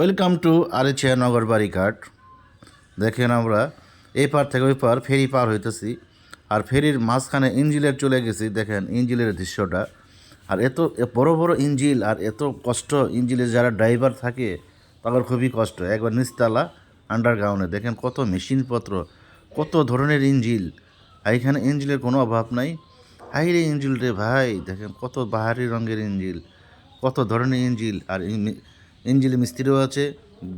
Welcome to আরিচিয়া Nagarbari ঘাট। দেখেন আমরা এই পার থেকে ওই পার ফেরি পার হইতেছি, আর ফেরির মাঝখানে ইঞ্জিলের চলে গেছি। দেখেন ইঞ্জিলের দৃশ্যটা, আর এত বড় বড় ইঞ্জিল, আর এত কষ্ট ইঞ্জিলে যারা ড্রাইভার থাকে তাদের খুবই কষ্ট। একবার নিচতলা আন্ডারগ্রাউন্ডে দেখেন কত মেশিনপত্র, কত ধরনের ইঞ্জিল, আর এখানে ইঞ্জিলের কোনো অভাব নাই। হাইরে ইঞ্জিল রে ভাই, দেখেন কত বাহারি রঙের ইঞ্জিল, কত ধরনের ইঞ্জিল। আর ইঞ্জিল মিস্ত্রিও আছে,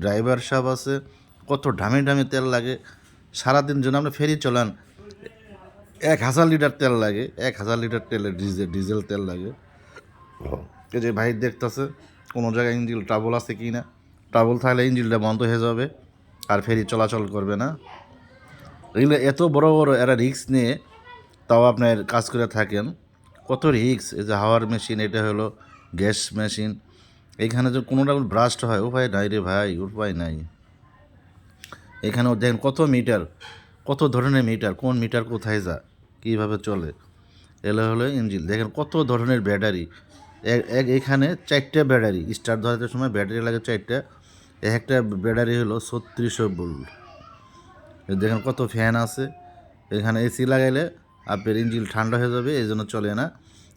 ড্রাইভার সাহেব আছে। কত দামে দামে তেল লাগে সারাদিন জন্য। আমরা ফেরি চলান 1,000 লিটার তেল লাগে, 1,000 লিটার তেলের ডিজেল তেল লাগে। এই যে ভাই দেখতেছে কোনো জায়গায় ইঞ্জিল ট্রাবল আছে কি না। ট্রাবল থাকলে ইঞ্জিলটা বন্ধ হয়ে যাবে, আর ফেরি চলাচল করবে না। এগুলো এত বড় বড় এরা রিস্ক নিয়ে তাও আপনার কাজ করে থাকেন। কত রিস্ক! এই যে হাওয়ার মেশিন, এটা হলো গ্যাস মেশিন। এইখানে যে কোনোটা ব্রাস্ট হয়, উপায় নাই রে ভাই, উপায় নাই। এখানেও দেখেন কত মিটার, কত ধরনের মিটার, কোন মিটার কোথায় যা, কীভাবে চলে। এলো হলো ইঞ্জিন। দেখেন কত ধরনের ব্যাটারি। এখানে 4টা ব্যাটারি স্টার্ট ধরাতে সময় ব্যাটারি লাগে 4টা। একটা ব্যাটারি হলো 3600 ভোল্ট। দেখেন কত ফ্যান আছে। এখানে এসি লাগাইলে আপনার ইঞ্জিন ঠান্ডা হয়ে যাবে, এই জন্য চলে না।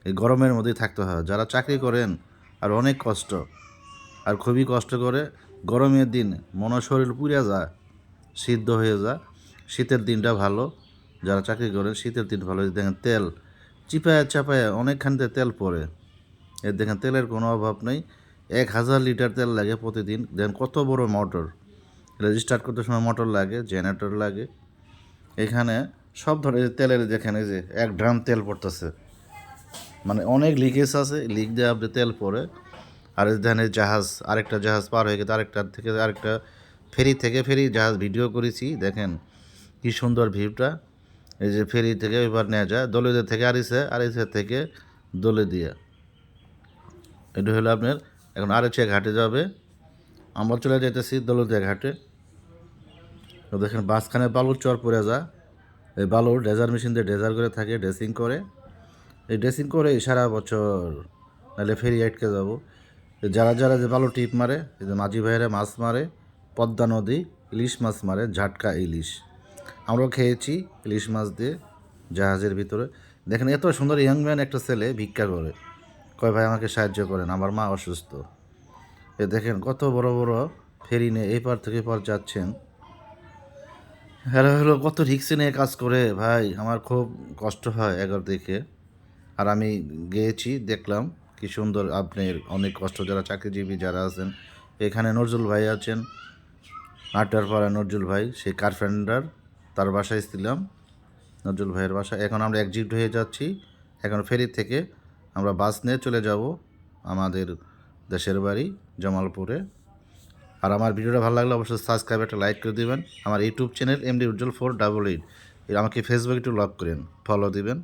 এই গরমের মধ্যেই থাকতে হয়। যারা চাকরি করেন আর অনেক কষ্ট, আর খুবই কষ্ট করে। গরমের দিন মনে শরীর পুড়ে যায়, সিদ্ধ হয়ে যায়। শীতের দিনটা ভালো, যারা চাকরি করেন শীতের দিন ভালো। দেখেন তেল চিপায়া চাপায়া অনেকখানিতে তেল পড়ে। এর দেখেন তেলের কোনো অভাব নেই। 1,000 লিটার তেল লাগে প্রতিদিন। দেখেন কত বড় মোটর, স্টার্ট করতে সময় মোটর লাগে, জেনারেটর লাগে। এখানে সব ধরনের তেলের, দেখেন এই যে 1 ড্রাম তেল পড়তেছে, মানে অনেক লিকেজ আছে, লিক দিয়ে আপনি তেল পড়ে। আর দেখেন জাহাজ, আরেকটা জাহাজ পার হয়ে গেছে, আরেকটার থেকে আরেকটা ফেরি জাহাজ ভিডিও করেছি। দেখেন কি সুন্দর ভিউটা। এই যে ফেরি থেকে এবার নেওয়া যায় দলিদের থেকে আরিসের থেকে দলে দিয়ে। এটা হলো আপনার এখন আরিচিয়া ঘাটে যাবে। আমরা চলে যাইতেছি দলদিয়া ঘাটে। তো দেখেন বাসখানে বালুর চর পড়ে যা, এই বালুর ড্রেজার মেশিন দিয়ে ড্রেজার করে থাকে, ড্রেসিং করে। এই ড্রেসিং করে সারা বছর, নাহলে ফেরি আটকে যাব। যারা যারা যে বালু টিপ মারে, এই যে মাঝি ভাইয়েরা মাছ মারে, পদ্মা নদী ইলিশ মাছ মারে, ঝাটকা ইলিশ। আমরাও খেয়েছি ইলিশ মাছ দিয়ে জাহাজের ভিতরে। দেখেন এত সুন্দর ইয়াং ম্যান একটা ছেলে ভিক্ষা করে, কয় ভাই আমাকে সাহায্য করেন, আমার মা অসুস্থ। এ দেখেন কত বড় বড় ফেরি নিয়ে এই পার থেকে পার যাচ্ছেন। হলো কত রিক্সে নিয়ে কাজ করে ভাই, আমার খুব কষ্ট হয় এগার দেখে। আর আমি গিয়েছি, দেখলাম কি সুন্দর। আপনার অনেক কষ্ট, যারা চাকরিজীবী যারা আছেন। এখানে নজরুল ভাই আছেন, আটারপাড়া নজরুল ভাই, সেই কার্পেন্টার, তার বাসায় ছিলাম, নজরুল ভাইয়ের বাসা। এখন আমরা এক্সিট হয়ে যাচ্ছি। এখন ফেরি থেকে আমরা বাস নিয়ে চলে যাব আমাদের দেশের বাড়ি জামালপুরে। আর আমার ভিডিওটা ভালো লাগলে অবশ্যই সাবস্ক্রাইব একটা লাইক করে দেবেন। আমার ইউটিউব চ্যানেল MD উজ্জ্বল 488, আমাকে ফেসবুকে একটু লাভ করেন, ফলো দিবেন।